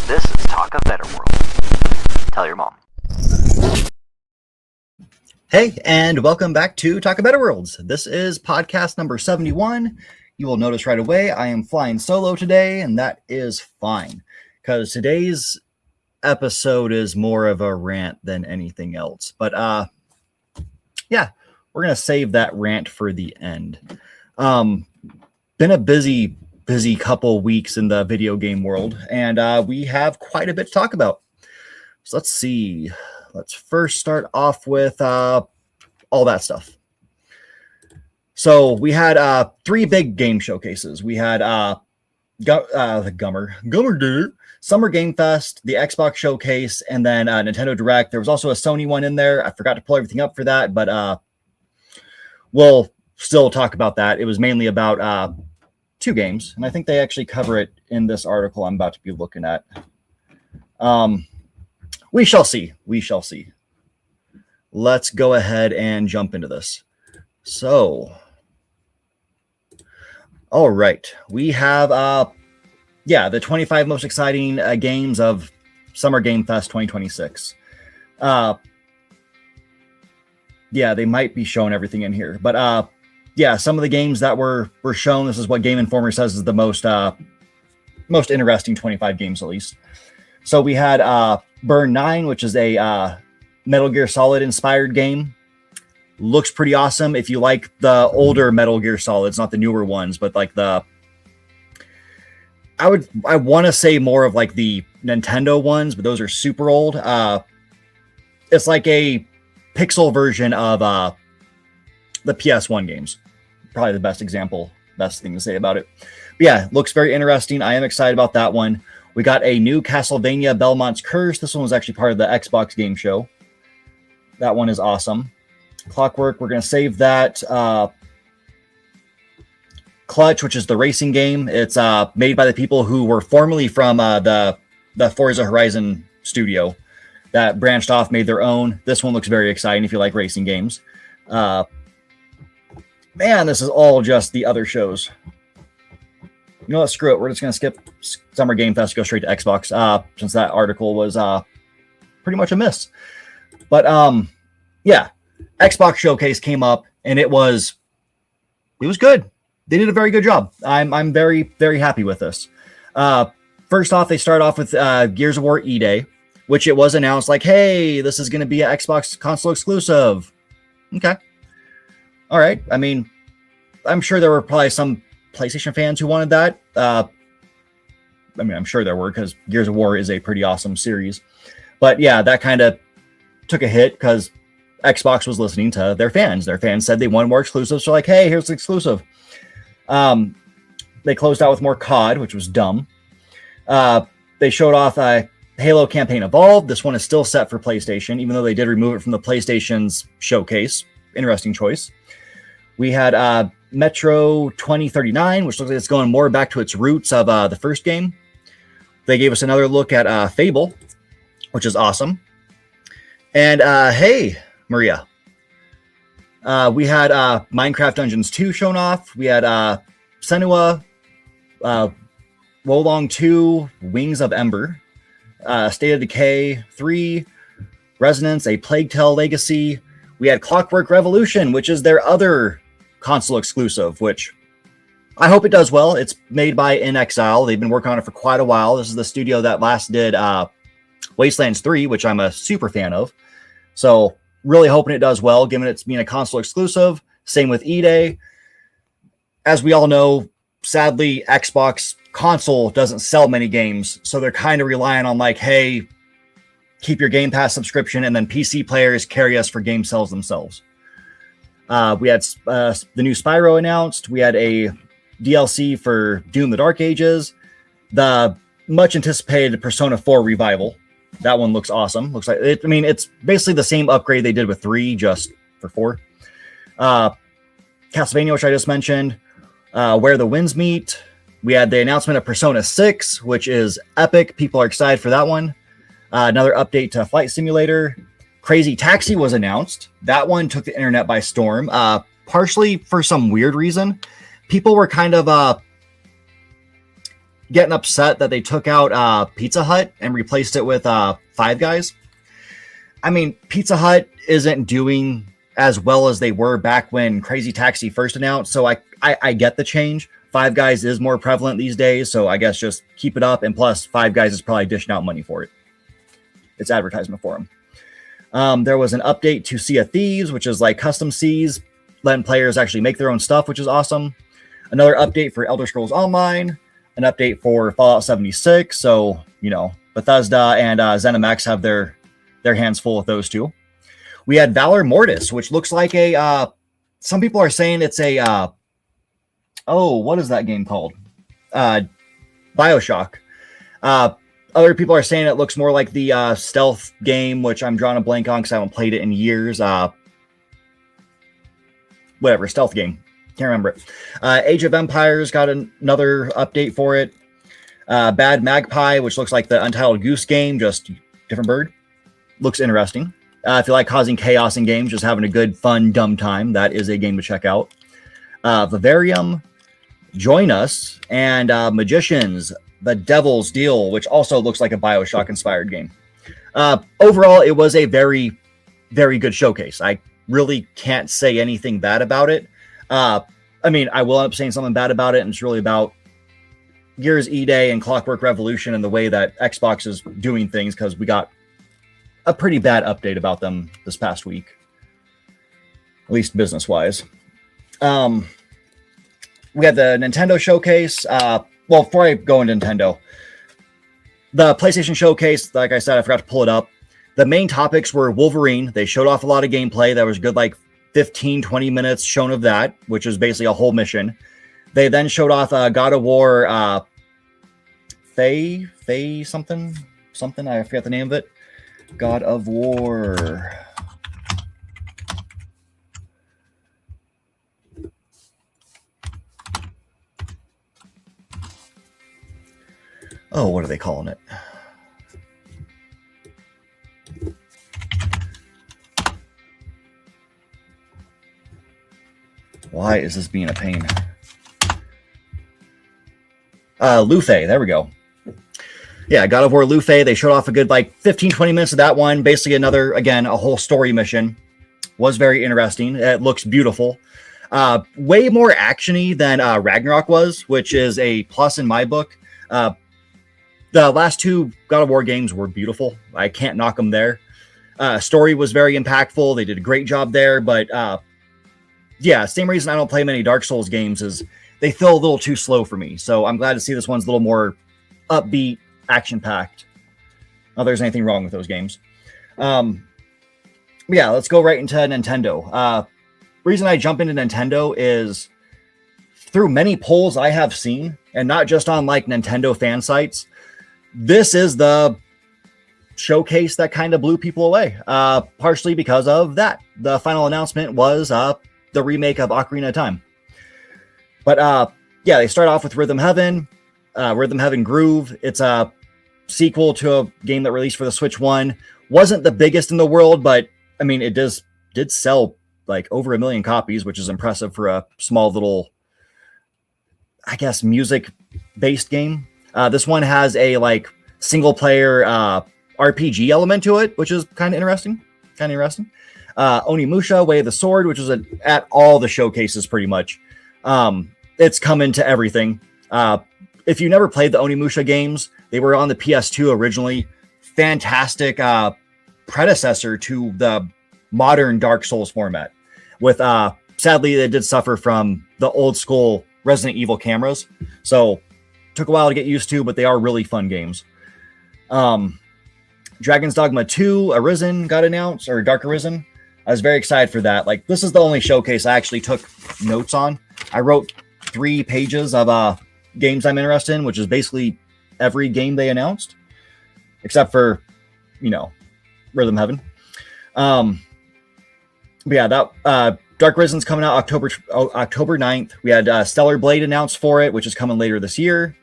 This is Talk of Better World. Tell your mom. Hey, and welcome back to Talk of Better Worlds. This is podcast number 71. You will notice right away I am flying solo today, and that is fine, because today's episode is more of a rant than anything else. But yeah, we're going to save that rant for the end. Been a busy couple weeks in the video game world, and we have quite a bit to talk about. So let's see. Let's first start off with all that stuff. So we had 3 big game showcases. We had the Gummer Day, Summer Game Fest, the Xbox Showcase, and then Nintendo Direct. There was also a Sony one in there. I forgot to pull everything up for that, but we'll still talk about that. It was mainly about 2 games, and I think they actually cover it in this article I'm about to be looking at. We shall see. We shall see. Let's go ahead and jump into this. So, all right. We have, the 25 most exciting games of Summer Game Fest 2026. They might be showing everything in here. But, some of the games that were shown, this is what Game Informer says is the most interesting 25 games, at least. So we had Burn 9, which is a Metal Gear Solid inspired game. Looks pretty awesome. If you like the older Metal Gear Solids, not the newer ones, but like I want to say more of like the Nintendo ones, but those are super old. It's like a pixel version of the PS1 games. Probably the best thing to say about it. But yeah, looks very interesting. I am excited about that one. We got a new Castlevania Belmont's Curse. This one was actually part of the Xbox game show. That one is awesome. Clockwork, we're going to save that. Clutch, which is the racing game. It's made by the people who were formerly from the Forza Horizon studio that branched off, made their own. This one looks very exciting if you like racing games. Man, this is all just the other shows. You know what? Screw it. We're just going to skip Summer Game Fest, go straight to Xbox, since that article was pretty much a miss. But Xbox Showcase came up, and it was good. They did a very good job. I'm very, very happy with this. First off, they start off with Gears of War E-Day, which it was announced like, hey, this is going to be an Xbox console exclusive. Okay. All right. I mean, I'm sure there were probably some PlayStation fans who wanted that. I'm sure there were, because Gears of War is a pretty awesome series. But yeah, that kind of took a hit because Xbox was listening to their fans. Their fans said they wanted more exclusives. So like, hey, here's the exclusive. They closed out with more COD, which was dumb. They showed off Halo Campaign Evolved. This one is still set for PlayStation, even though they did remove it from the PlayStation's showcase. Interesting choice. We had Metro 2039, which looks like it's going more back to its roots of the first game. They gave us another look at Fable, which is awesome. And hey, Maria, we had Minecraft Dungeons 2 shown off. We had Senua, Wolong 2, Wings of Ember, State of Decay 3, Resonance, A Plague Tale Legacy. We had Clockwork Revolution, which is their other console exclusive, which I hope it does well. It's made by In Exile. They've been working on it for quite a while. This is the studio that last did Wastelands 3, which I'm a super fan of. So really hoping it does well, given it's being a console exclusive. Same with E-Day. As we all know, sadly, Xbox console doesn't sell many games. So they're kind of relying on like, hey, keep your Game Pass subscription, and then PC players carry us for game sales themselves. We had the new Spyro announced. We had a DLC for Doom the Dark Ages. The much anticipated Persona 4 revival. That one looks awesome. Looks like it. I mean, it's basically the same upgrade they did with 3, just for 4. Castlevania, which I just mentioned. Where the Winds Meet. We had the announcement of Persona 6, which is epic. People are excited for that one. Another update to Flight Simulator. Crazy Taxi was announced. That one took the internet by storm. Partially for some weird reason. People were kind of getting upset that they took out Pizza Hut and replaced it with Five Guys. I mean, Pizza Hut isn't doing as well as they were back when Crazy Taxi first announced, so I get the change. Five Guys is more prevalent these days, so I guess just keep it up. And plus, Five Guys is probably dishing out money for it. It's advertisement for them. There was an update to Sea of Thieves, which is like custom seas, letting players actually make their own stuff, which is awesome. Another update for Elder Scrolls Online, an update for Fallout 76. So, you know, Bethesda and ZeniMax have their hands full with those two. We had Valor Mortis, which looks like a, some people are saying it's a, what is that game called? BioShock. Other people are saying it looks more like the stealth game, which I'm drawing a blank on because I haven't played it in years. Whatever, stealth game. Can't remember it. Age of Empires got another update for it. Bad Magpie, which looks like the Untitled Goose game, just different bird. Looks interesting. If you like causing chaos in games, just having a good, fun, dumb time, that is a game to check out. Vivarium, Join Us, and Magicians, The Devil's Deal, which also looks like a BioShock-inspired game. Overall, it was a very, very good showcase. I really can't say anything bad about it. I mean, I will end up saying something bad about it, and it's really about Gears E-Day and Clockwork Revolution and the way that Xbox is doing things, because we got a pretty bad update about them this past week, at least business-wise. We had the Nintendo showcase. Well, before I go into Nintendo, the PlayStation showcase, like I said, I forgot to pull it up. The main topics were Wolverine. They showed off a lot of gameplay. That was good, like 15, 20 minutes shown of that, which is basically a whole mission. They then showed off God of War, Faye something, I forget the name of it. God of War. Oh, what are they calling it? Why is this being a pain? Luffy, there we go. Yeah, God of War Luffy. They showed off a good like 15, 20 minutes of that one. Basically another, again, a whole story mission. Was very interesting. It looks beautiful. Way more action-y than Ragnarok was, which is a plus in my book. The last two God of War games were beautiful. I can't knock them there. Story was very impactful. They did a great job there. But yeah, same reason I don't play many Dark Souls games is they feel a little too slow for me. So I'm glad to see this one's a little more upbeat, action-packed. Not there's anything wrong with those games. Yeah, let's go right into Nintendo. Reason I jump into Nintendo is through many polls I have seen, and not just on like Nintendo fan sites, this is the showcase that kind of blew people away. Partially because of that. The final announcement was the remake of Ocarina of Time. But yeah, they start off with Rhythm Heaven Groove. It's a sequel to a game that released for the Switch 1. Wasn't the biggest in the world, but I mean, it did sell like over 1 million copies, which is impressive for a small little, I guess, music-based game. This one has a like single-player RPG element to it, which is kind of interesting. Onimusha, Way of the Sword, which was at all the showcases pretty much. It's coming to everything. If you never played the Onimusha games, they were on the PS2 originally. Fantastic predecessor to the modern Dark Souls format. With sadly, they did suffer from the old school Resident Evil cameras, so took a while to get used to, but they are really fun games. Dragon's Dogma 2 Arisen got announced, or Dark Arisen. I was very excited for that. Like, this is the only showcase I actually took notes on. I wrote 3 pages of games I'm interested in, which is basically every game they announced, except for, you know, Rhythm Heaven. But yeah, that Dark Arisen's coming out October 9th. We had Stellar Blade announced for it, which is coming later this year.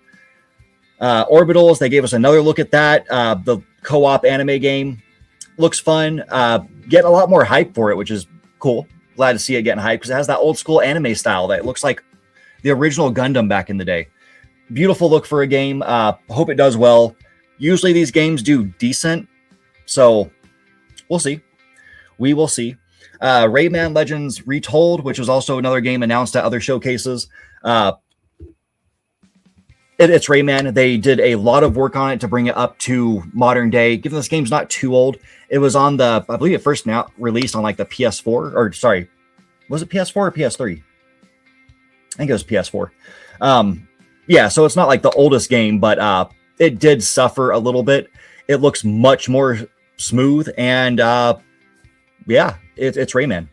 Orbitals, they gave us another look at that. The co-op anime game looks fun. Getting a lot more hype for it, which is cool. Glad to see it getting hype because it has that old school anime style that looks like the original Gundam back in the day. beautiful look for a game. Hope it does well. Usually these games do decent, so we'll see. We will see. Rayman Legends Retold, which was also another game announced at other showcases. It's Rayman. They did a lot of work on it to bring it up to modern day. Given this game's not too old, it was on I believe it first now released on like the PS4, or sorry, was it PS4 or PS3? I think it was PS4. Yeah, so it's not like the oldest game, but it did suffer a little bit. It looks much more smooth, and yeah, it's Rayman.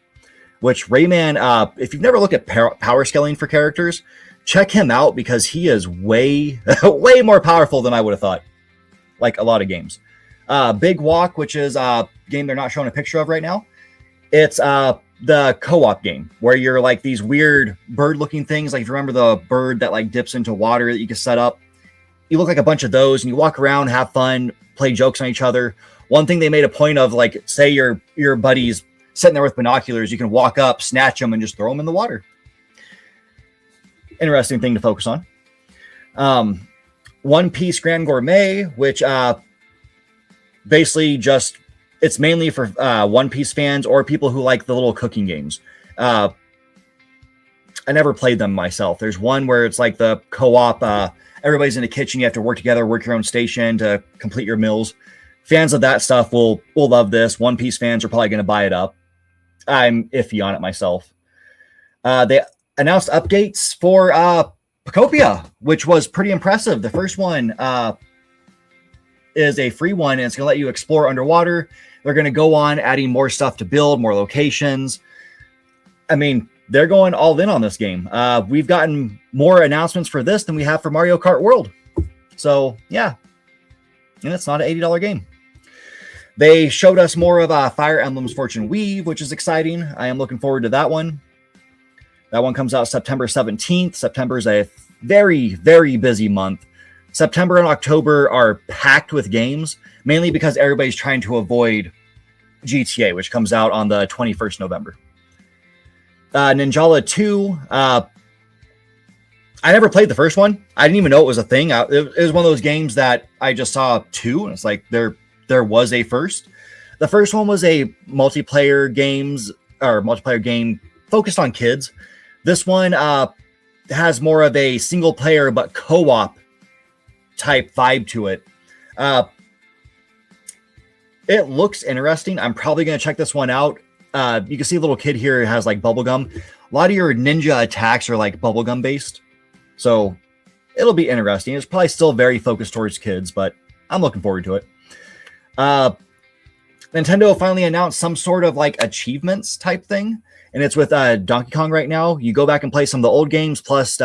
Which Rayman, if you've never looked at power scaling for characters, check him out because he is way, way more powerful than I would have thought. Like a lot of games. Big Walk, which is a game they're not showing a picture of right now. It's the co-op game where you're like these weird bird-looking things. Like if you remember the bird that like dips into water that you can set up. You look like a bunch of those, and you walk around, have fun, play jokes on each other. One thing they made a point of, like, say your buddies sitting there with binoculars, you can walk up, snatch them, and just throw them in the water. Interesting thing to focus on. One Piece Grand Gourmet, which basically just, it's mainly for One Piece fans or people who like the little cooking games. I never played them myself. There's one where it's like the co-op, everybody's in the kitchen, you have to work together, work your own station to complete your meals. Fans of that stuff will love this. One Piece fans are probably going to buy it up. I'm iffy on it myself. They announced updates for Pocopia, which was pretty impressive. The first one is a free one, and it's going to let you explore underwater. They're going to go on adding more stuff to build, more locations. I mean, they're going all in on this game. We've gotten more announcements for this than we have for Mario Kart World. So, yeah. And it's not an $80 game. They showed us more of Fire Emblem's Fortune Weave, which is exciting. I am looking forward to that one. That one comes out September 17th. September is a very, very busy month. September and October are packed with games, mainly because everybody's trying to avoid GTA, which comes out on the 21st November. Ninjala 2. I never played the first one. I didn't even know it was a thing. It was one of those games that I just saw 2, and it's like there was a first. The first one was a multiplayer game focused on kids. This one has more of a single player but co-op type vibe to it. It looks interesting. I'm probably going to check this one out. You can see a little kid here has like bubblegum. A lot of your ninja attacks are like bubblegum based. So it'll be interesting. It's probably still very focused towards kids, but I'm looking forward to it. Nintendo finally announced some sort of like achievements type thing. And it's with Donkey Kong right now. You go back and play some of the old games plus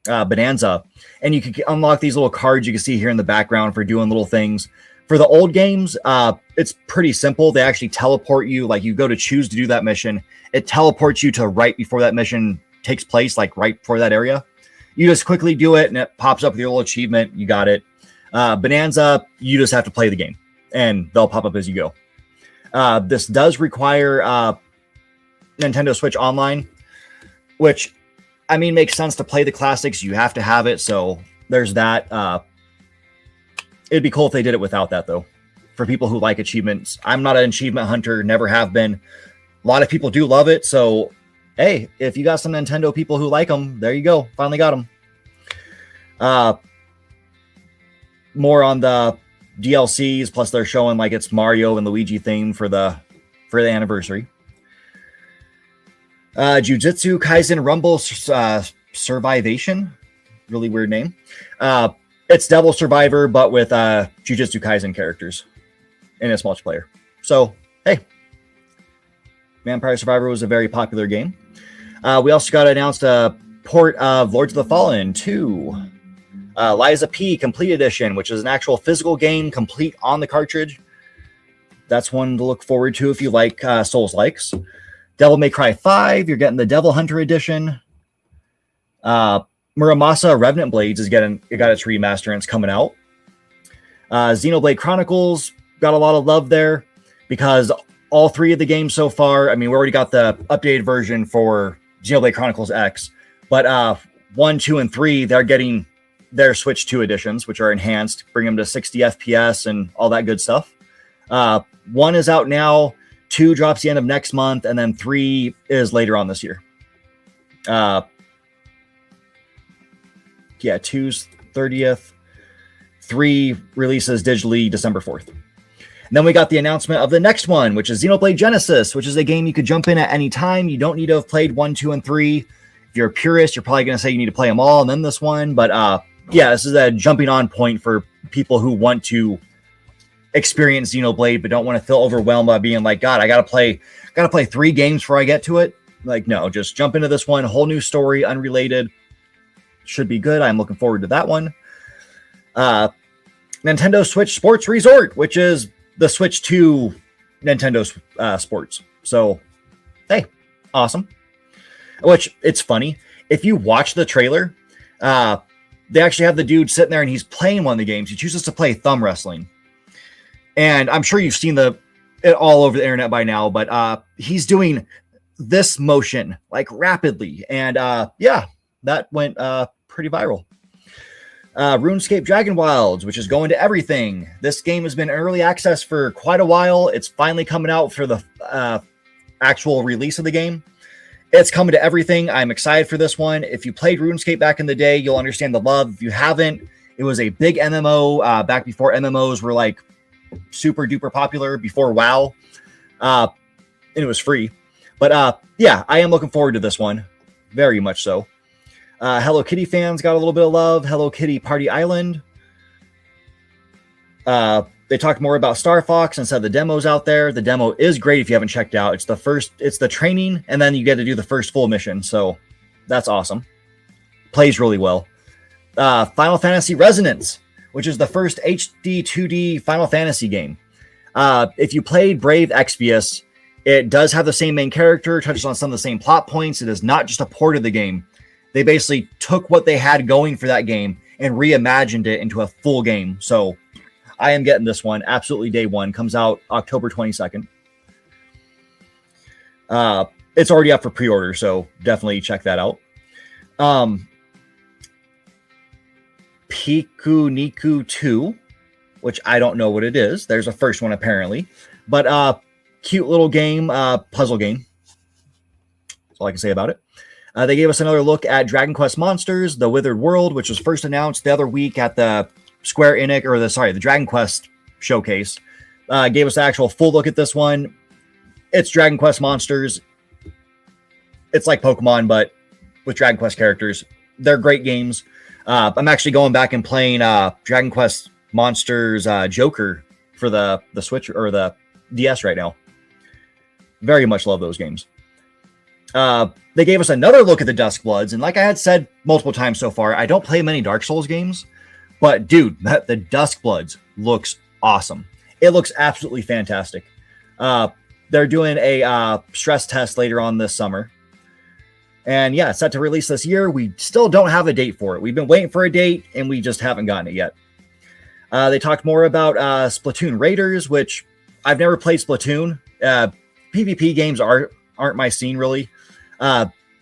Bonanza. And you can unlock these little cards you can see here in the background for doing little things. For the old games, it's pretty simple. They actually teleport you. Like you go to choose to do that mission. It teleports you to right before that mission takes place, like right before that area. You just quickly do it and it pops up with your little achievement. You got it. Bonanza, you just have to play the game and they'll pop up as you go. This does require Nintendo Switch Online, which, I mean, makes sense to play the classics. You have to have it. So there's that. It'd be cool if they did it without that, though, for people who like achievements. I'm not an achievement hunter, never have been. A lot of people do love it. So, hey, if you got some Nintendo people who like them, there you go. Finally got them. More on the DLCs, plus they're showing like it's Mario and Luigi theme for the anniversary. Jujutsu Kaisen Rumble Survivation. Really weird name. It's Devil Survivor, but with Jujutsu Kaisen characters in its multiplayer. So, hey. Vampire Survivor was a very popular game. We also got announced a port of Lords of the Fallen 2. Liza P Complete Edition, which is an actual physical game complete on the cartridge. That's one to look forward to if you like Souls-likes. Devil May Cry 5, you're getting the Devil Hunter Edition. Muramasa Revenant Blades it got its remaster and it's coming out. Xenoblade Chronicles got a lot of love there because all 3 of the games so far, I mean, we already got the updated version for Xenoblade Chronicles X, but 1, 2, and 3, they're getting their Switch 2 editions, which are enhanced, bring them to 60 FPS and all that good stuff. 1 is out now, 2 drops the end of next month, and then 3 is later on this year. 2's 30th. 3 releases digitally December 4th. And then we got the announcement of the next one, which is Xenoblade Genesis, which is a game you could jump in at any time. You don't need to have played 1, 2, and 3. If you're a purist, you're probably going to say you need to play them all and then this one. But this is a jumping on point for people who want to experience Xenoblade but don't want to feel overwhelmed by being like, God, I gotta play 3 games before I get to it. Like, no, just jump into this one. Whole new story, unrelated. Should be good. I'm looking forward to that one. Nintendo Switch Sports Resort, which is the Switch 2 Nintendo Sports. So, hey, awesome. Which, it's funny. If you watch the trailer, they actually have the dude sitting there and he's playing one of the games. He chooses to play thumb wrestling. And I'm sure you've seen it all over the internet by now, but he's doing this motion like rapidly. And that went pretty viral. RuneScape Dragon Wilds, which is going to everything. This game has been early access for quite a while. It's finally coming out for the actual release of the game. It's coming to everything. I'm excited for this one. If you played RuneScape back in the day, you'll understand the love. If you haven't, it was a big MMO back before MMOs were like super duper popular, before WoW. And it was free. But I am looking forward to this one. Very much so. Hello Kitty fans got a little bit of love. Hello Kitty Party Island. They talked more about Star Fox and said the demo's out there. The demo is great if you haven't checked out. It's the training, and then you get to do the first full mission. So that's awesome. Plays really well. Final Fantasy Resonance, which is the first HD 2D Final Fantasy game. If you played Brave Exvius, it does have the same main character, touches on some of the same plot points. It is not just a port of the game. They basically took what they had going for that game and reimagined it into a full game. So I am getting this one absolutely day one. Comes out October 22nd. It's already up for pre-order, so definitely check that out. Piku Niku 2, which I don't know what it is. There's a first one apparently, but cute little game, puzzle game. That's all I can say about it. They gave us another look at Dragon Quest Monsters, The Withered World, which was first announced the other week at the Square Enix, or the Dragon Quest showcase. Gave us the actual full look at this one. It's Dragon Quest Monsters. It's like Pokemon, but with Dragon Quest characters. They're great games. I'm actually going back and playing Dragon Quest Monsters Joker for the Switch or the DS right now. Very much love those games. They gave us another look at the Duskbloods, and like I had said multiple times so far, I don't play many Dark Souls games, but dude, the Duskbloods looks awesome. It looks absolutely fantastic. They're doing a stress test later on this summer, and yeah, it's set to release this year. We still don't have a date for it. We've been waiting for a date, and we just haven't gotten it yet. They talked more about Splatoon Raiders, which I've never played Splatoon. PvP games aren't my scene really.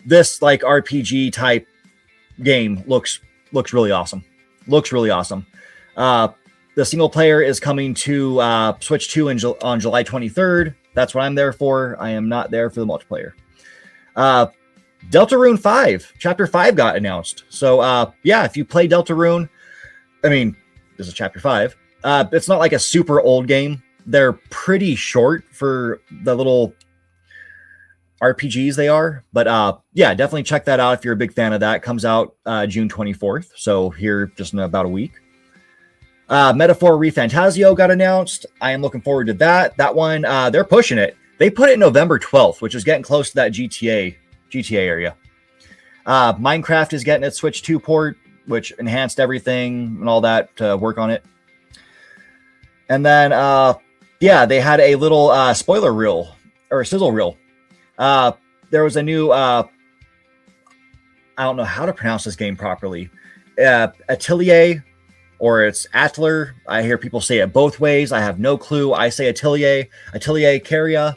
This like RPG type game looks really awesome. Looks really awesome. The single player is coming to Switch 2 on July 23rd. That's what I'm there for. I am not there for the multiplayer. Deltarune 5, Chapter 5 got announced. So if you play Deltarune, I mean, this is Chapter 5. It's not like a super old game. They're pretty short for the little RPGs they are. But definitely check that out if you're a big fan of that. It comes out June 24th. So here just in about a week. Metaphor ReFantazio got announced. I am looking forward to that. That one, they're pushing it. They put it November 12th, which is getting close to that GTA area. Minecraft is getting its Switch 2 port, which enhanced everything and all that to work on it. And then, they had a little spoiler reel or sizzle reel. There was a new, I don't know how to pronounce this game properly. Atelier, or it's Atler. I hear people say it both ways. I have no clue. I say Atelier Caria.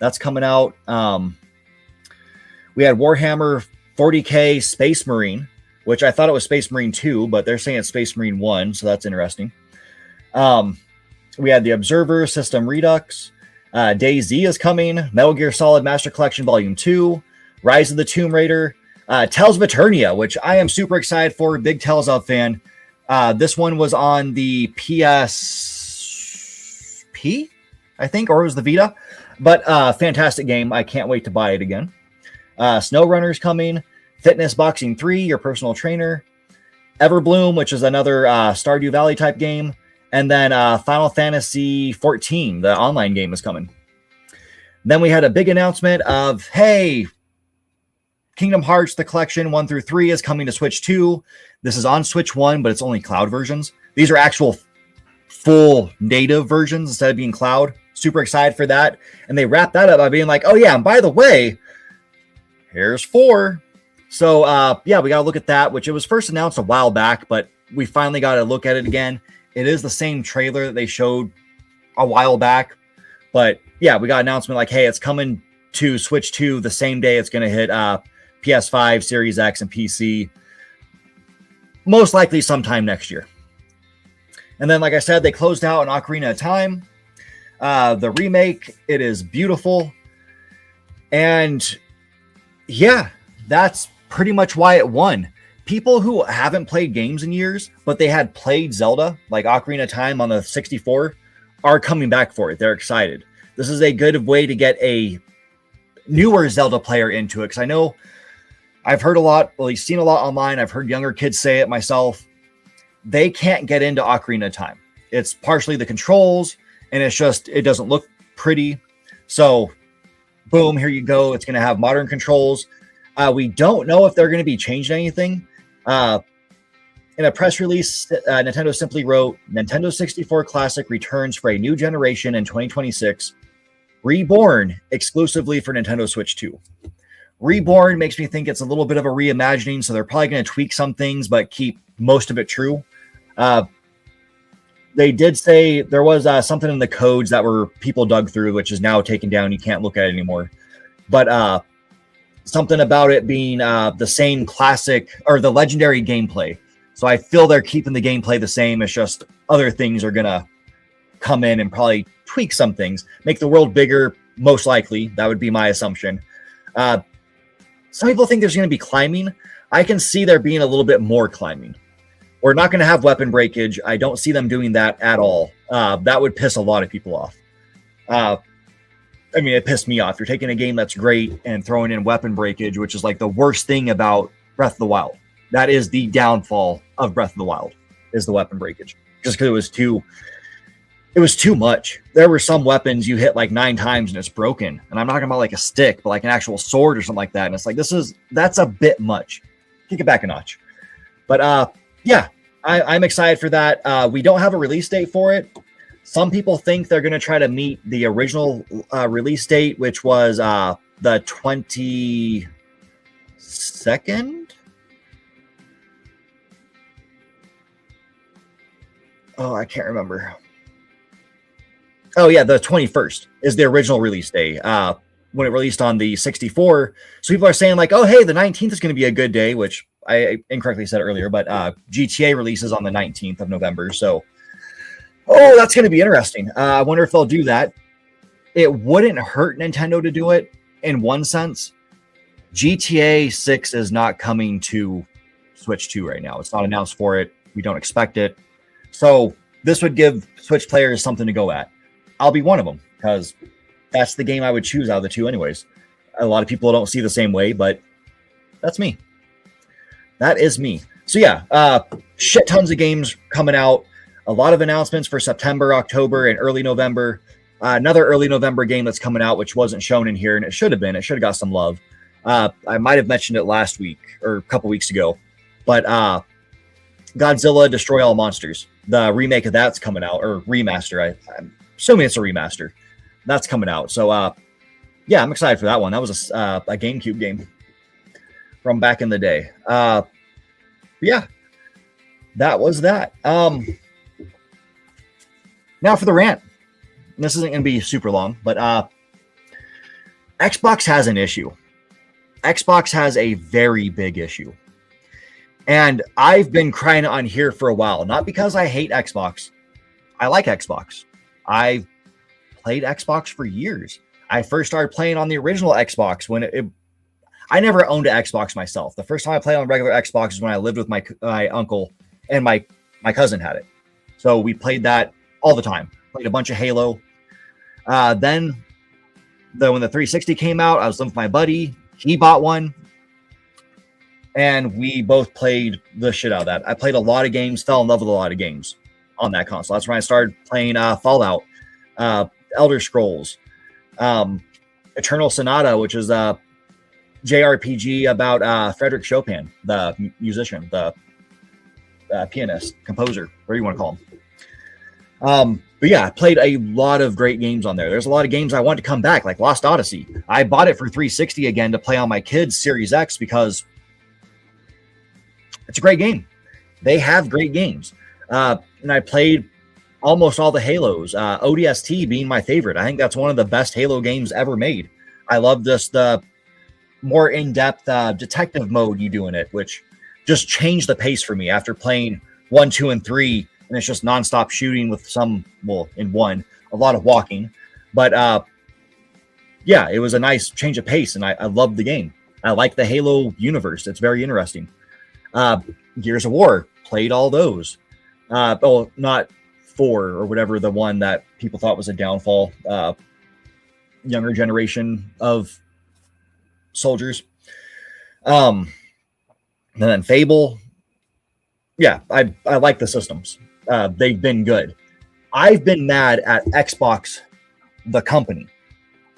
That's coming out. We had Warhammer 40K Space Marine, which I thought it was Space Marine 2, but they're saying it's Space Marine 1, so that's interesting. We had the Observer, System Redux, DayZ is coming, Metal Gear Solid Master Collection Volume 2, Rise of the Tomb Raider, Tales of Eternia, which I am super excited for, big Tales of fan. This one was on the PSP, I think, or it was the Vita, but fantastic game. I can't wait to buy it again. SnowRunner's coming, Fitness Boxing 3, your personal trainer, Everbloom, which is another Stardew Valley type game, and then Final Fantasy 14, the online game, is coming. Then we had a big announcement of, hey, Kingdom Hearts, the collection 1 through 3 is coming to Switch 2. This is on Switch 1, but it's only cloud versions. These are actual full native versions instead of being cloud. Super excited for that. And they wrap that up by being like, oh yeah, and by the way, here's 4. So yeah, we got to look at that, which it was first announced a while back, but we finally got to look at it again. It is the same trailer that they showed a while back. But yeah, we got an announcement like, hey, it's coming to Switch 2 the same day it's going to hit PS5, Series X, and PC. Most likely sometime next year. And then, like I said, they closed out an Ocarina of Time. The remake, it is beautiful. And yeah, that's pretty much why it won. People who haven't played games in years, but they had played Zelda, like Ocarina of Time on the 64, are coming back for it. They're excited. This is a good way to get a newer Zelda player into it. Because I know I've heard a lot, well, you've seen a lot online. I've heard younger kids say it myself. They can't get into Ocarina of Time. It's partially the controls, and it's just, it doesn't look pretty. So, boom, here you go. It's going to have modern controls. We don't know if they're going to be changing anything. In a press release, Nintendo simply wrote, Nintendo 64 Classic returns for a new generation in 2026. Reborn exclusively for Nintendo Switch 2. Reborn makes me think it's a little bit of a reimagining, so they're probably going to tweak some things, but keep most of it true. They did say there was something in the codes that were people dug through, which is now taken down. You can't look at it anymore. But something about it being the same classic or the legendary gameplay. So I feel they're keeping the gameplay the same. It's just other things are going to come in and probably tweak some things, make the world bigger, most likely. That would be my assumption. Some people think there's going to be climbing. I can see there being a little bit more climbing. We're not going to have weapon breakage. I don't see them doing that at all. That would piss a lot of people off. I mean, it pissed me off. You're taking a game that's great and throwing in weapon breakage, which is like the worst thing about Breath of the Wild. That is the downfall of Breath of the Wild, is the weapon breakage. Just because it was too much. There were some weapons you hit like 9 times and it's broken. And I'm not talking about like a stick, but like an actual sword or something like that. And it's like, that's a bit much. Kick it back a notch. But yeah, I'm excited for that. We don't have a release date for it. Some people think they're going to try to meet the original release date, which was the 22nd. Oh, I can't remember. Oh, yeah, the 21st is the original release day when it released on the 64. So people are saying like, oh, hey, the 19th is going to be a good day, which I incorrectly said earlier, but GTA releases on the 19th of November. So, oh, that's going to be interesting. I wonder if they'll do that. It wouldn't hurt Nintendo to do it in one sense. GTA 6 is not coming to Switch 2 right now. It's not announced for it. We don't expect it. So this would give Switch players something to go at. I'll be one of them because that's the game I would choose out of the two anyways. A lot of people don't see the same way, but that's me. That is me. So yeah, shit tons of games coming out. A lot of announcements for September, October, and early November. Another early November game that's coming out, which wasn't shown in here, and it should have been. It should have got some love. I might have mentioned it last week or a couple weeks ago, but Godzilla Destroy All Monsters. The remake of that's coming out, or remaster. I'm assuming it's a remaster. That's coming out. So, yeah, I'm excited for that one. That was a GameCube game from back in the day. Yeah, that was that. Now for the rant. This isn't going to be super long, but Xbox has an issue. Xbox has a very big issue. And I've been crying on here for a while, not because I hate Xbox. I like Xbox. I've played Xbox for years. I first started playing on the original Xbox when I never owned an Xbox myself. The first time I played on regular Xbox is when I lived with my uncle, and my cousin had it. So we played that all the time. Played a bunch of Halo. Then when the 360 came out, I was living with my buddy. He bought one. And we both played the shit out of that. I played a lot of games, fell in love with a lot of games on that console. That's when I started playing Fallout, Elder Scrolls, Eternal Sonata, which is a JRPG about Frederick Chopin, the musician, the pianist, composer, whatever you want to call him. But yeah, I played a lot of great games on there. There's a lot of games I want to come back, like Lost Odyssey. I bought it for 360 again to play on my kids' Series X because it's a great game. They have great games. And I played almost all the Halos, ODST being my favorite. I think that's one of the best Halo games ever made. I love the more in-depth detective mode you do in it, which just changed the pace for me after playing 1, 2, and 3. And it's just nonstop shooting with in 1, a lot of walking. But yeah, it was a nice change of pace, and I loved the game. I like the Halo universe. It's very interesting. Gears of War, played all those. Not 4 or whatever, the one that people thought was a downfall. Younger generation of soldiers. And then Fable. Yeah, I like the systems. They've been good. I've been mad at Xbox, the company,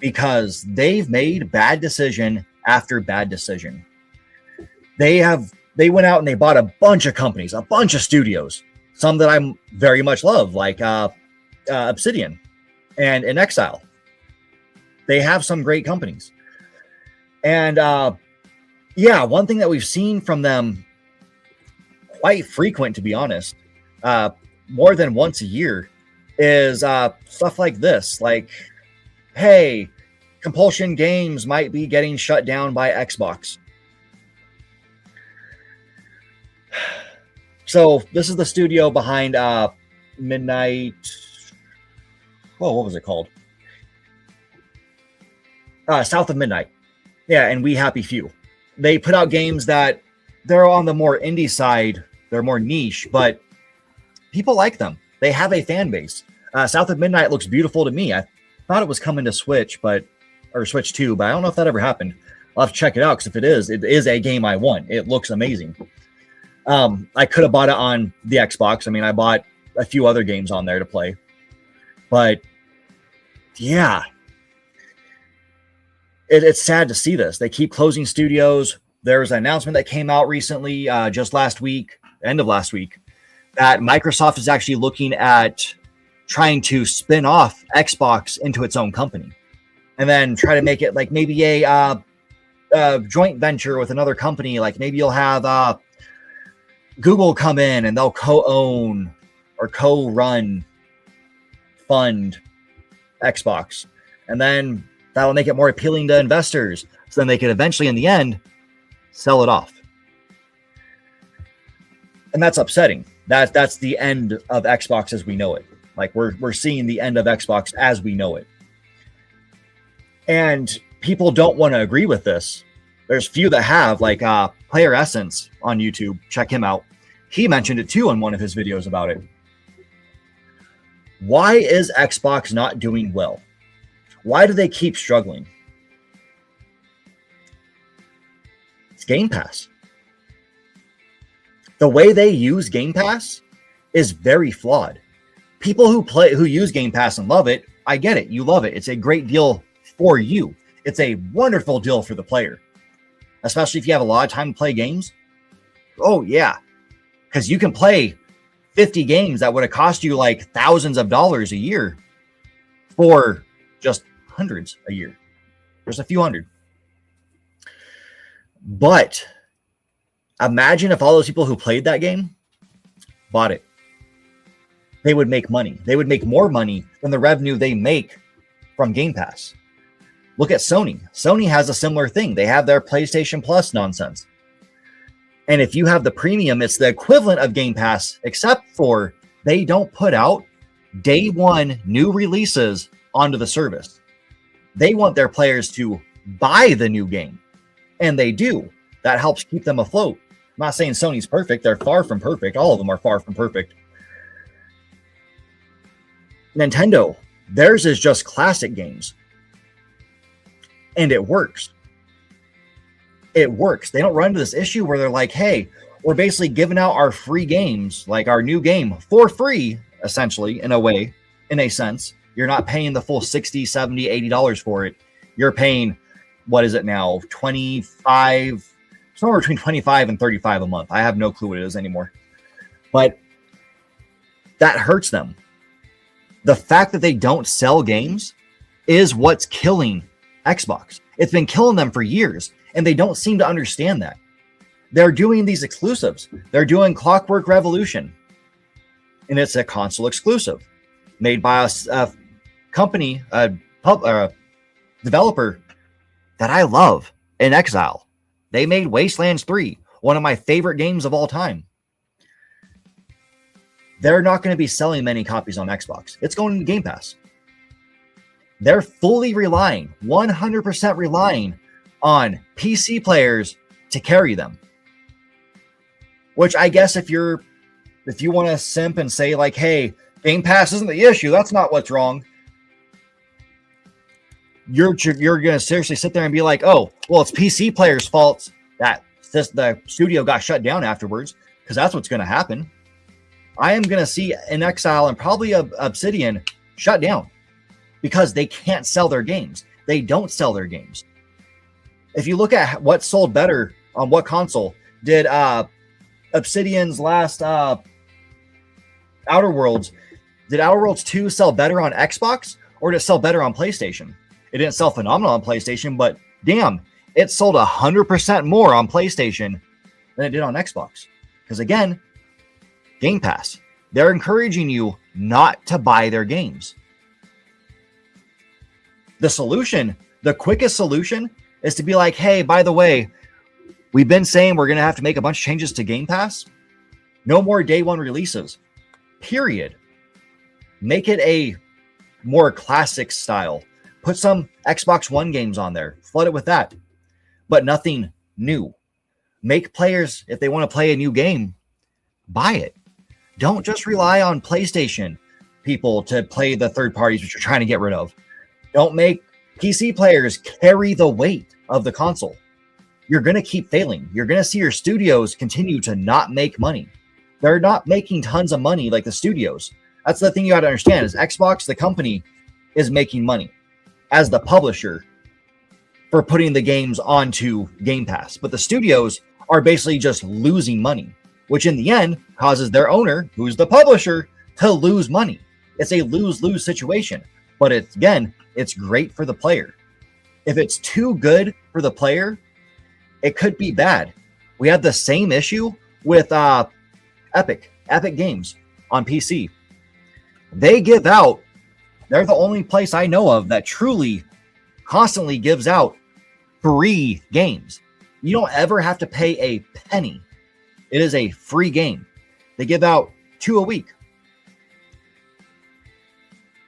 because they've made bad decision after bad decision. They went out and they bought a bunch of companies, a bunch of studios, some that I very much love, like Obsidian and In Exile. They have some great companies. And yeah, one thing that we've seen from them quite frequent, to be honest, more than once a year, is stuff like this. Like, hey, Compulsion Games might be getting shut down by Xbox. So this is the studio behind Midnight. Oh, what was it called? South of Midnight. Yeah, and We Happy Few. They put out games that they're on the more indie side. They're more niche, but people like them. They have a fan base. South of Midnight looks beautiful to me. I thought it was coming to Switch, or Switch 2, but I don't know if that ever happened. I'll have to check it out, because if it is a game I want. It looks amazing. I could have bought it on the Xbox. I mean, I bought a few other games on there to play. But yeah, it's sad to see this. They keep closing studios. There was an announcement that came out recently, just last week, end of last week, that Microsoft is actually looking at trying to spin off Xbox into its own company, and then try to make it like maybe a joint venture with another company. Like maybe you'll have Google come in and they'll co-own or co-run, fund Xbox, and then that'll make it more appealing to investors, so then they could eventually, in the end, sell it off. And that's upsetting. That's the end of Xbox as we know it. Like we're seeing the end of Xbox as we know it. And people don't want to agree with this. There's few that have, like Player Essence on YouTube. Check him out. He mentioned it too in one of his videos about it. Why is Xbox not doing well? Why do they keep struggling? It's Game Pass. The way they use Game Pass is very flawed. People who use Game Pass and love it, I get it. You love it. It's a great deal for you. It's a wonderful deal for the player, especially if you have a lot of time to play games. Oh yeah, because you can play 50 games that would have cost you like thousands of dollars a year for just hundreds a year. There's a few hundred. But imagine if all those people who played that game bought it. They would make money. They would make more money than the revenue they make from Game Pass. Look at Sony. Sony has a similar thing. They have their PlayStation Plus nonsense. And if you have the premium, it's the equivalent of Game Pass, except for they don't put out day one new releases onto the service. They want their players to buy the new game. And they do. That helps keep them afloat. I'm not saying Sony's perfect. They're far from perfect. All of them are far from perfect. Nintendo, theirs is just classic games. And it works. It works. They don't run into this issue where they're like, hey, we're basically giving out our free games, like our new game, for free, essentially, in a way, in a sense. You're not paying the full $60, $70, $80 for it. You're paying, what is it now, 25, somewhere between 25 and 35 a month. I have no clue what it is anymore. But that hurts them. The fact that they don't sell games is what's killing Xbox. It's been killing them for years. And they don't seem to understand that. They're doing these exclusives. They're doing Clockwork Revolution. And it's a console exclusive made by a company, a developer that I love, in Exile. They made Wastelands 3, one of my favorite games of all time. They're not going to be selling many copies on Xbox. It's going to Game Pass. They're fully relying, 100% relying on PC players to carry them. Which I guess if you want to simp and say like, hey, Game Pass isn't the issue, that's not what's wrong. You're going to seriously sit there and be like, oh, well, it's PC players' fault that the studio got shut down afterwards, because that's what's going to happen. I am going to see In Exile and probably Obsidian shut down because they can't sell their games. They don't sell their games. If you look at what sold better on what console, did Obsidian's last Outer Worlds, did Outer Worlds 2 sell better on Xbox or did it sell better on PlayStation? It didn't sell phenomenal on PlayStation, but damn, it sold 100% more on PlayStation than it did on Xbox. Because again, Game Pass, they're encouraging you not to buy their games. The solution, the quickest solution, is to be like, hey, by the way, we've been saying we're going to have to make a bunch of changes to Game Pass. No more day one releases, period. Make it a more classic style. Put some Xbox One games on there. Flood it with that. But nothing new. Make players, if they want to play a new game, buy it. Don't just rely on PlayStation people to play the third parties, which you're trying to get rid of. Don't make PC players carry the weight of the console. You're going to keep failing. You're going to see your studios continue to not make money. They're not making tons of money like the studios. That's the thing you got to understand is Xbox, the company, is making money as the publisher for putting the games onto Game Pass. But the studios are basically just losing money, which in the end causes their owner, who's the publisher, to lose money. It's a lose-lose situation. But it's great for the player. If it's too good for the player, it could be bad. We have the same issue with Epic Games on PC. They're the only place I know of that truly constantly gives out free games. You don't ever have to pay a penny. It is a free game. They give out 2 a week.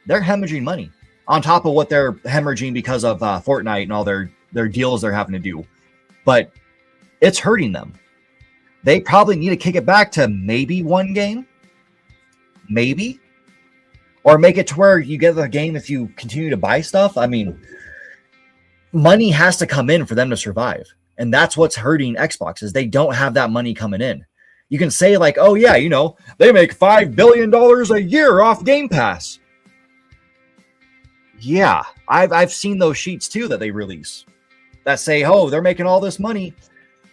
They're hemorrhaging money on top of what they're hemorrhaging because of Fortnite and all their deals they're having to do. But it's hurting them. They probably need to kick it back to maybe 1 game. Maybe. Or make it to where you get the game if you continue to buy stuff. I mean, money has to come in for them to survive. And that's what's hurting Xbox is they don't have that money coming in. You can say like, oh yeah, they make $5 billion a year off Game Pass. Yeah, I've seen those sheets too that they release that say, oh, they're making all this money.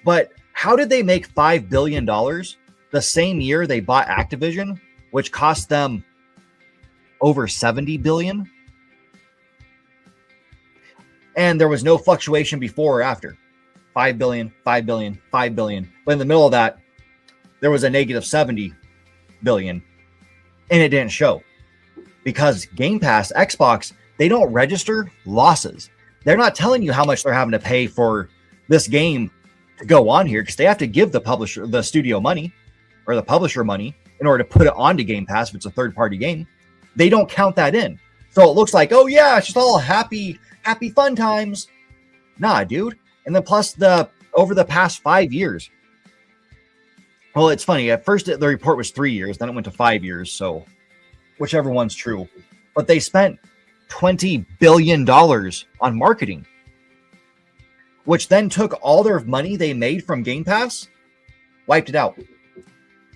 But how did they make $5 billion the same year they bought Activision, which cost them over $70 billion? And there was no fluctuation before or after. 5 billion, 5 billion, 5 billion. But in the middle of that, there was a negative 70 billion. And it didn't show. Because Game Pass, Xbox, they don't register losses. They're not telling you how much they're having to pay for this game to go on here because they have to give the publisher, the studio money or the publisher money in order to put it onto Game Pass if it's a third-party game. They don't count that in. So it looks like, oh yeah, it's just all happy fun times. Nah, dude. And then plus over the past 5 years. Well, it's funny. At first, the report was 3 years. Then it went to 5 years. So whichever one's true. But they spent $20 billion on marketing, which then took all their money they made from Game Pass, wiped it out.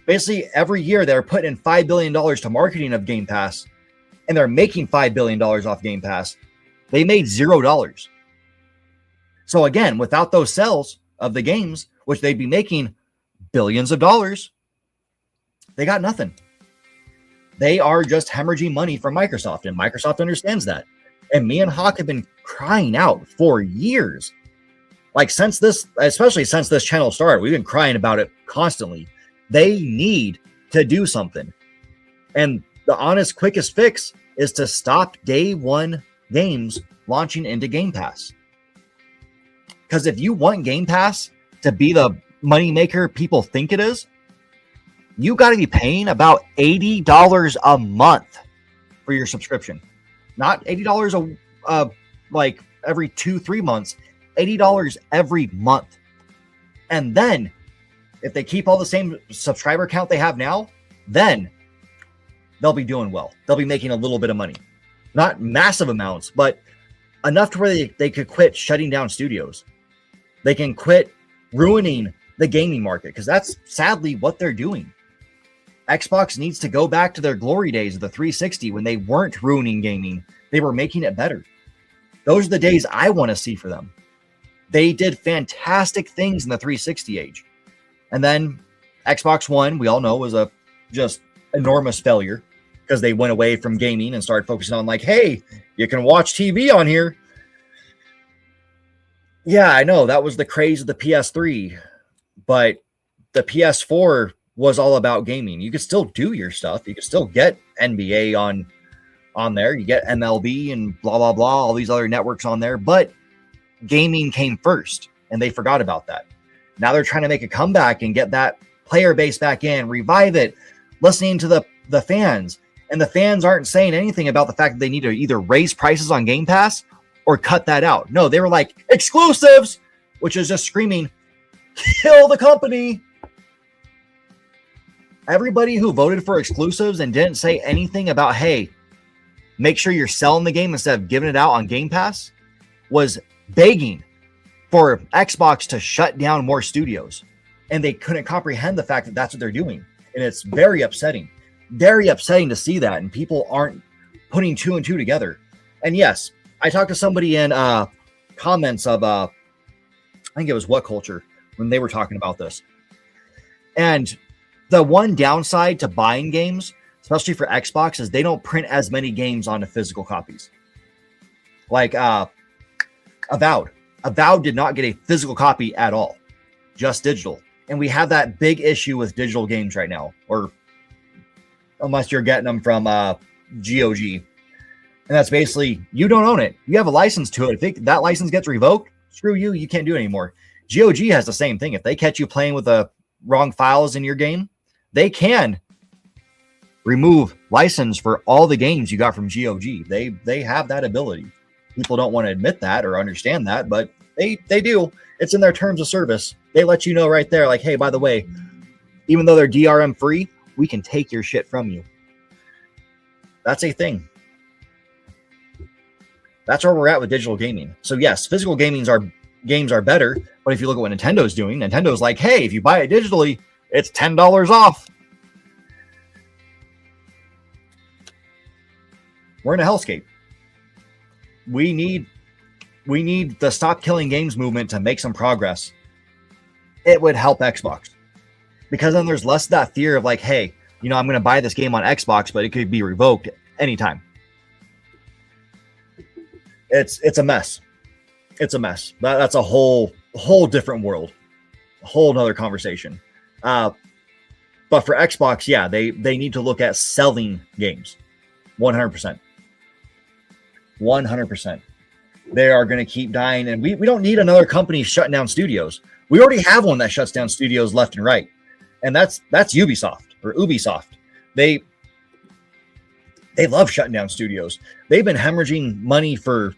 Basically, every year they're putting in $5 billion to marketing of Game Pass, and they're making $5 billion off Game Pass. They made $0. So again, without those sales of the games, which they'd be making billions of dollars, they got nothing. They are just hemorrhaging money from Microsoft, and Microsoft understands that. And me and Hawk have been crying out for years. Like since this, especially since this channel started, we've been crying about it constantly. They need to do something. And the honest, quickest fix is to stop day one games launching into Game Pass. Because if you want Game Pass to be the moneymaker people think it is, you got to be paying about $80 a month for your subscription. Not $80 like every 2-3 months, $80 every month. And then if they keep all the same subscriber count they have now, then they'll be doing well. They'll be making a little bit of money. Not massive amounts, but enough to where they could quit shutting down studios. They can quit ruining the gaming market, because that's sadly what they're doing. Xbox needs to go back to their glory days of the 360 when they weren't ruining gaming. They were making it better. Those are the days I want to see for them. They did fantastic things in the 360 age. And then Xbox One, we all know, was a just enormous failure because they went away from gaming and started focusing on like, hey, you can watch TV on here. Yeah, I know that was the craze of the PS3, but the PS4 was all about gaming. You could still do your stuff. You could still get NBA on there. You get MLB and blah, blah, blah, all these other networks on there, but gaming came first and they forgot about that. Now they're trying to make a comeback and get that player base back in, revive it, listening to the fans. And the fans aren't saying anything about the fact that they need to either raise prices on Game Pass or cut that out. No, they were like, exclusives, which is just screaming, kill the company. Everybody who voted for exclusives and didn't say anything about, hey, make sure you're selling the game instead of giving it out on Game Pass, was begging for Xbox to shut down more studios. And they couldn't comprehend the fact that that's what they're doing. And it's very upsetting to see that. And people aren't putting two and two together. And yes, I talked to somebody in comments of, I think it was What Culture, when they were talking about this. And the one downside to buying games, especially for Xbox, is they don't print as many games onto physical copies. Like Avowed. Avowed did not get a physical copy at all, just digital. And we have that big issue with digital games right now, or unless you're getting them from GOG. And that's basically, you don't own it. You have a license to it. If that license gets revoked, screw you. You can't do it anymore. GOG has the same thing. If they catch you playing with the wrong files in your game, they can remove license for all the games you got from GOG. They have that ability. People don't want to admit that or understand that, but they do. It's in their terms of service. They let you know right there, like, hey, by the way, even though they're DRM free, we can take your shit from you. That's a thing. That's where we're at with digital gaming. So yes, physical games are better, but if you look at what Nintendo's doing, Nintendo's like, hey, if you buy it digitally, it's $10 off. We're in a hellscape. We need the Stop Killing Games movement to make some progress. It would help Xbox, because then there's less of that fear of like, hey, I'm going to buy this game on Xbox, but it could be revoked anytime. It's a mess. It's a mess. That's a whole different world, a whole nother conversation. But for Xbox, yeah, they need to look at selling games, 100%. They are going to keep dying, and we don't need another company shutting down studios. We already have one that shuts down studios left and right, and that's Ubisoft or Ubisoft. They love shutting down studios. They've been hemorrhaging money for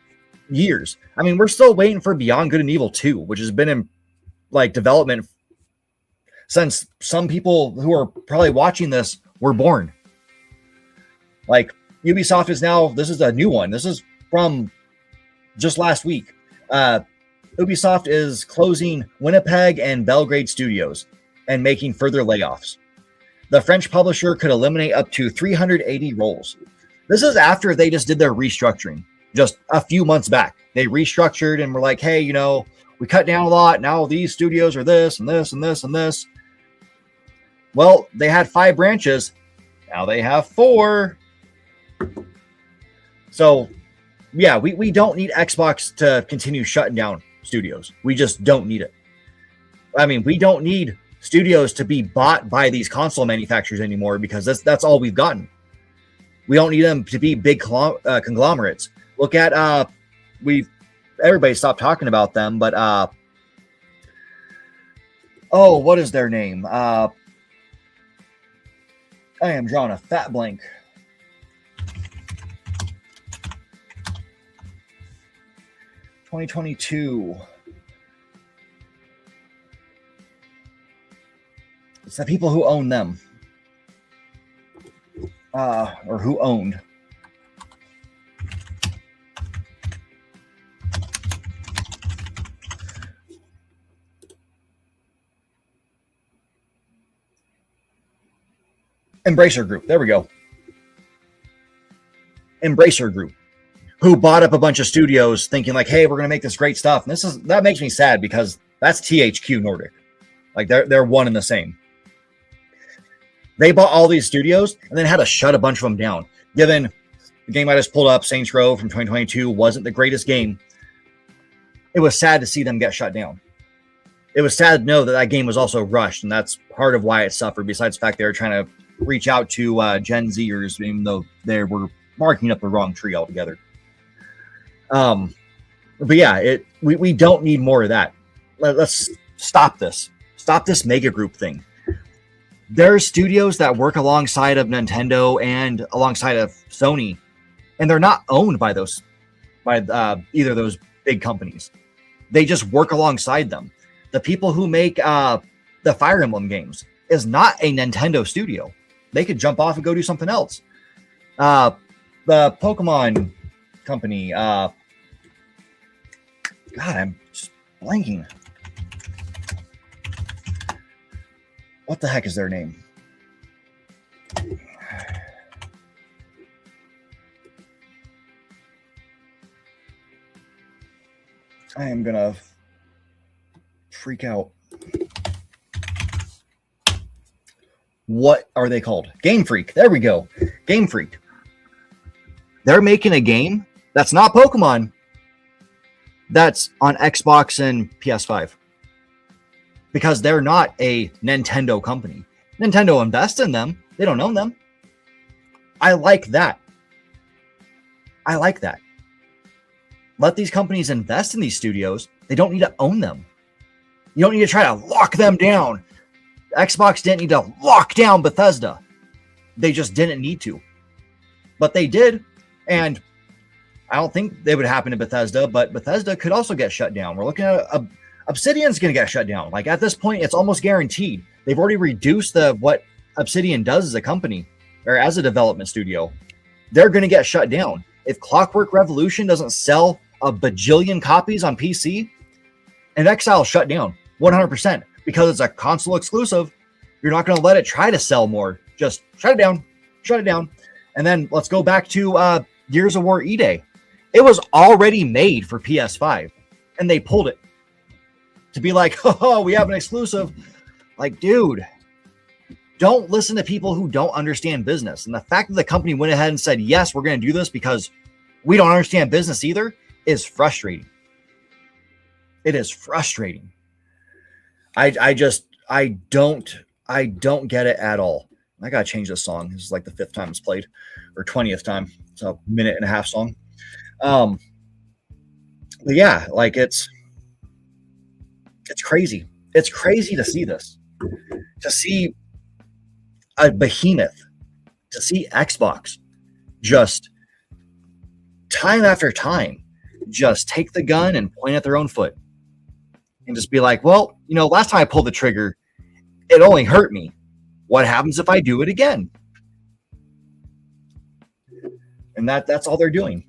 years. I mean, we're still waiting for Beyond Good and Evil 2, which has been in like development since some people who are probably watching this were born. Like Ubisoft is now, this is a new one. This is from just last week. Ubisoft is closing Winnipeg and Belgrade studios and making further layoffs. The French publisher could eliminate up to 380 roles. This is after they just did their restructuring just a few months back. They restructured and were like, hey, you know, we cut down a lot. Now these studios are this and this and this and this. Well, they had 5 branches. Now they have 4. So, yeah, we don't need Xbox to continue shutting down studios. We just don't need it. I mean, we don't need studios to be bought by these console manufacturers anymore because that's all we've gotten. We don't need them to be big conglomerates. Look at everybody stopped talking about them, but what is their name? I am drawing a fat blank. (2022). It's the people who own them. Or who owned. Embracer Group. There we go. Embracer Group, who bought up a bunch of studios thinking like, hey, we're going to make this great stuff. And that makes me sad because that's THQ Nordic. Like they're one and the same. They bought all these studios and then had to shut a bunch of them down. Given the game I just pulled up, Saints Row from 2022, wasn't the greatest game. It was sad to see them get shut down. It was sad to know that game was also rushed, and that's part of why it suffered, besides the fact they were trying to reach out to Gen Zers, even though they were marking up the wrong tree altogether. But yeah, we don't need more of that. Let's stop this. Stop this mega group thing. There's studios that work alongside of Nintendo and alongside of Sony, and they're not owned by either of those big companies. They just work alongside them. The people who make the Fire Emblem games is not a Nintendo studio. They could jump off and go do something else. The Pokemon company. God, I'm just blanking. What the heck is their name? I am gonna freak out. What are they called? Game Freak. There we go. Game Freak. They're making a game that's not Pokemon. That's on Xbox and PS5. Because they're not a Nintendo company. Nintendo invests in them. They don't own them. I like that. I like that. Let these companies invest in these studios. They don't need to own them. You don't need to try to lock them down. Xbox didn't need to lock down Bethesda. They just didn't need to. But they did. And I don't think they would happen to Bethesda, but Bethesda could also get shut down. We're looking at Obsidian's going to get shut down. Like at this point, it's almost guaranteed. They've already reduced what Obsidian does as a company or as a development studio. They're going to get shut down. If Clockwork Revolution doesn't sell a bajillion copies on PC, and Exile's shut down 100% because it's a console exclusive. You're not going to let it try to sell more. Just shut it down. Shut it down. And then let's go back to Gears of War E-Day. It was already made for PS5, and they pulled it. To be like, oh, we have an exclusive. Like, dude, don't listen to people who don't understand business. And the fact that the company went ahead and said, yes, we're going to do this because we don't understand business either is frustrating. It is frustrating. I don't get it at all. I got to change this song. This is like the 5th time it's played or 20th time. It's a minute and a half song. yeah, like it's crazy. It's crazy to see this, to see a behemoth, to see Xbox just time after time just take the gun and point at their own foot and just be like, well, last time I pulled the trigger, it only hurt me. What happens if I do it again? And that's all they're doing.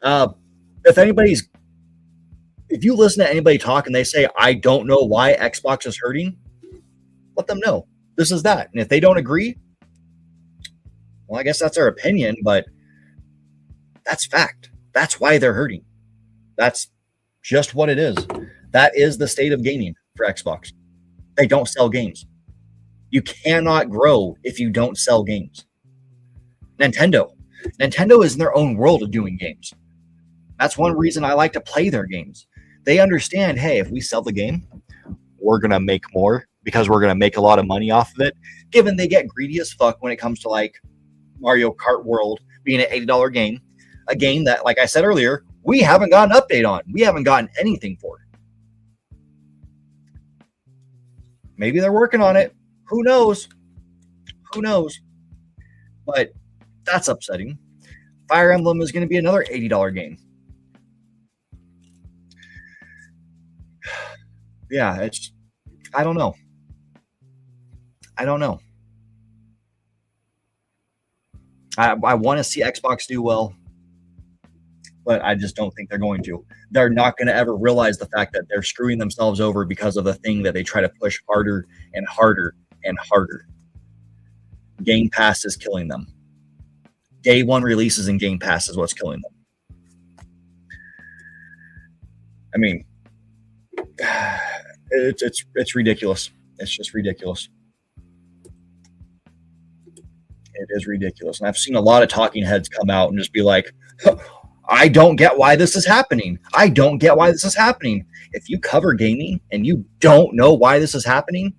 If you listen to anybody talk and they say, I don't know why Xbox is hurting, let them know this is that. And if they don't agree, well, I guess that's their opinion, but that's fact. That's why they're hurting. That's just what it is. That is the state of gaming for Xbox. They don't sell games. You cannot grow if you don't sell games. Nintendo is in their own world of doing games. That's one reason I like to play their games. They understand, hey, if we sell the game, we're going to make more because we're going to make a lot of money off of it. Given they get greedy as fuck when it comes to like Mario Kart World being an $80 game, a game that, like I said earlier, we haven't got an update on. We haven't gotten anything for it. Maybe they're working on it. Who knows? But that's upsetting. Fire Emblem is going to be another $80 game. Yeah, I don't know. I want to see Xbox do well, but I just don't think they're going to. They're not going to ever realize the fact that they're screwing themselves over because of the thing that they try to push harder and harder and harder. Game Pass is killing them. Day one releases in Game Pass is what's killing them. I mean, it's ridiculous. It's just ridiculous. It is ridiculous. And I've seen a lot of talking heads come out and just be like, I don't get why this is happening. If you cover gaming and you don't know why this is happening,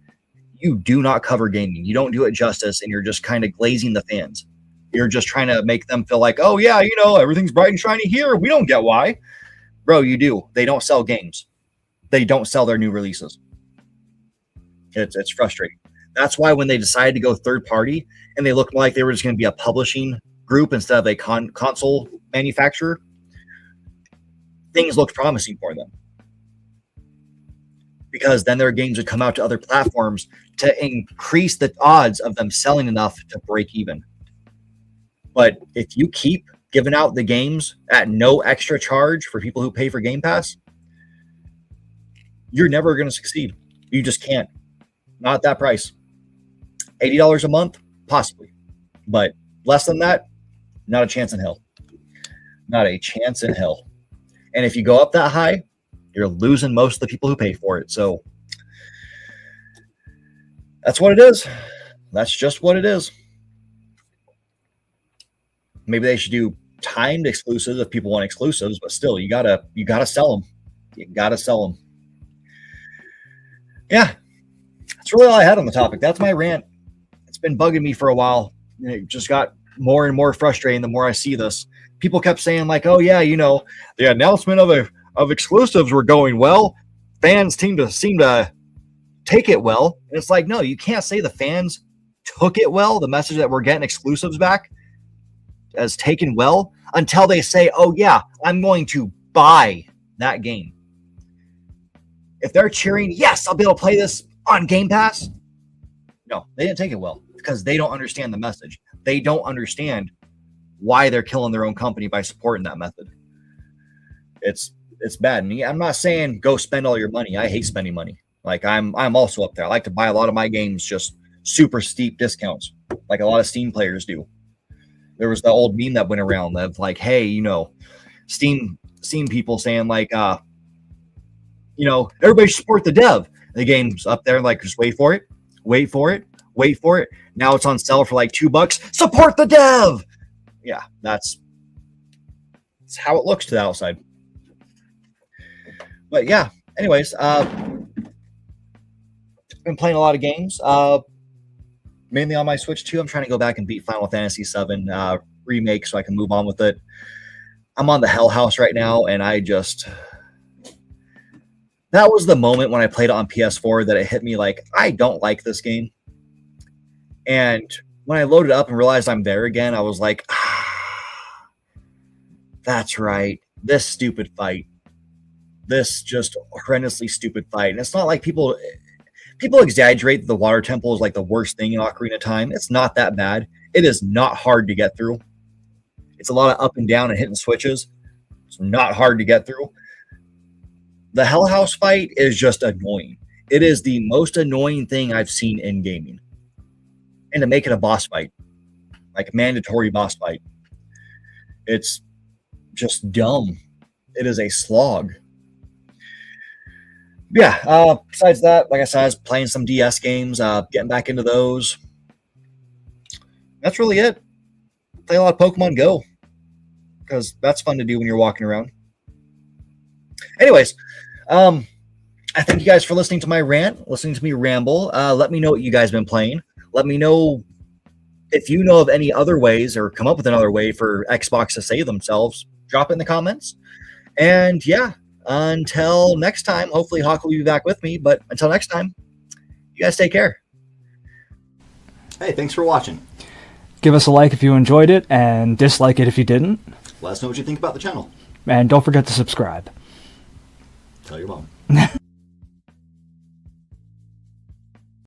you do not cover gaming. You don't do it justice, and you're just kind of glazing the fans. You're just trying to make them feel like, oh, yeah, everything's bright and shiny here. We don't get why. Bro, you do. They don't sell games. They don't sell their new releases. It's frustrating. That's why when they decided to go third party and they looked like they were just going to be a publishing group instead of a console manufacturer, things looked promising for them. Because then their games would come out to other platforms to increase the odds of them selling enough to break even. But if you keep giving out the games at no extra charge for people who pay for Game Pass, you're never going to succeed. You just can't. Not at that price. $80 a month? Possibly. But less than that, not a chance in hell. Not a chance in hell. And if you go up that high, you're losing most of the people who pay for it. So that's what it is. That's just what it is. Maybe they should do timed exclusives if people want exclusives, but still, you gotta sell them. You gotta sell them. Yeah, that's really all I had on the topic. That's my rant. It's been bugging me for a while. It just got more and more frustrating the more I see this. People kept saying like, "Oh yeah, the announcement of exclusives were going well. Fans seem to take it well." And it's like, no, you can't say the fans took it well. The message that we're getting exclusives back as taken well until they say, "Oh yeah, I'm going to buy that game." If they're cheering, "Yes, I'll be able to play this on Game Pass," no, they didn't take it well because they don't understand the message. They don't understand why they're killing their own company by supporting that method. It's bad. And I'm not saying go spend all your money. I hate spending money. Like I'm also up there. I like to buy a lot of my games just super steep discounts, like a lot of Steam players do. There was the old meme that went around of like, hey, Steam people saying like, everybody should support the dev. The game's up there, like, just wait for it. Now it's on sale for like $2. Support the dev. Yeah, that's how it looks to the outside. But yeah, anyways, been playing a lot of games, mainly on my Switch too. I'm trying to go back and beat Final Fantasy VII remake so I can move on with it. I'm on the Hell House right now, and that was the moment when I played it on PS4 that it hit me like, I don't like this game. And when I loaded up and realized I'm there again, I was like, that's right. This stupid fight. This just horrendously stupid fight. And it's not like people exaggerate that the water temple is like the worst thing in Ocarina of Time. It's not that bad. It is not hard to get through. It's a lot of up and down and hitting switches. It's not hard to get through. The Hell House fight is just annoying. It is the most annoying thing I've seen in gaming. And to make it a boss fight, like a mandatory boss fight, it's just dumb. It is a slog. Yeah, besides that, like I said, I was playing some DS games, getting back into those. That's really it. Play a lot of Pokemon Go, because that's fun to do when you're walking around. Anyways, I thank you guys for listening to my rant, listening to me ramble. Let me know what you guys have been playing. Let me know if you know of any other ways or come up with another way for Xbox to save themselves. Drop it in the comments. And yeah, until next time, hopefully Hawk will be back with me. But until next time, you guys take care. Hey, thanks for watching. Give us a like if you enjoyed it, and dislike it if you didn't. Let us know what you think about the channel. And don't forget to subscribe. Tell your mom.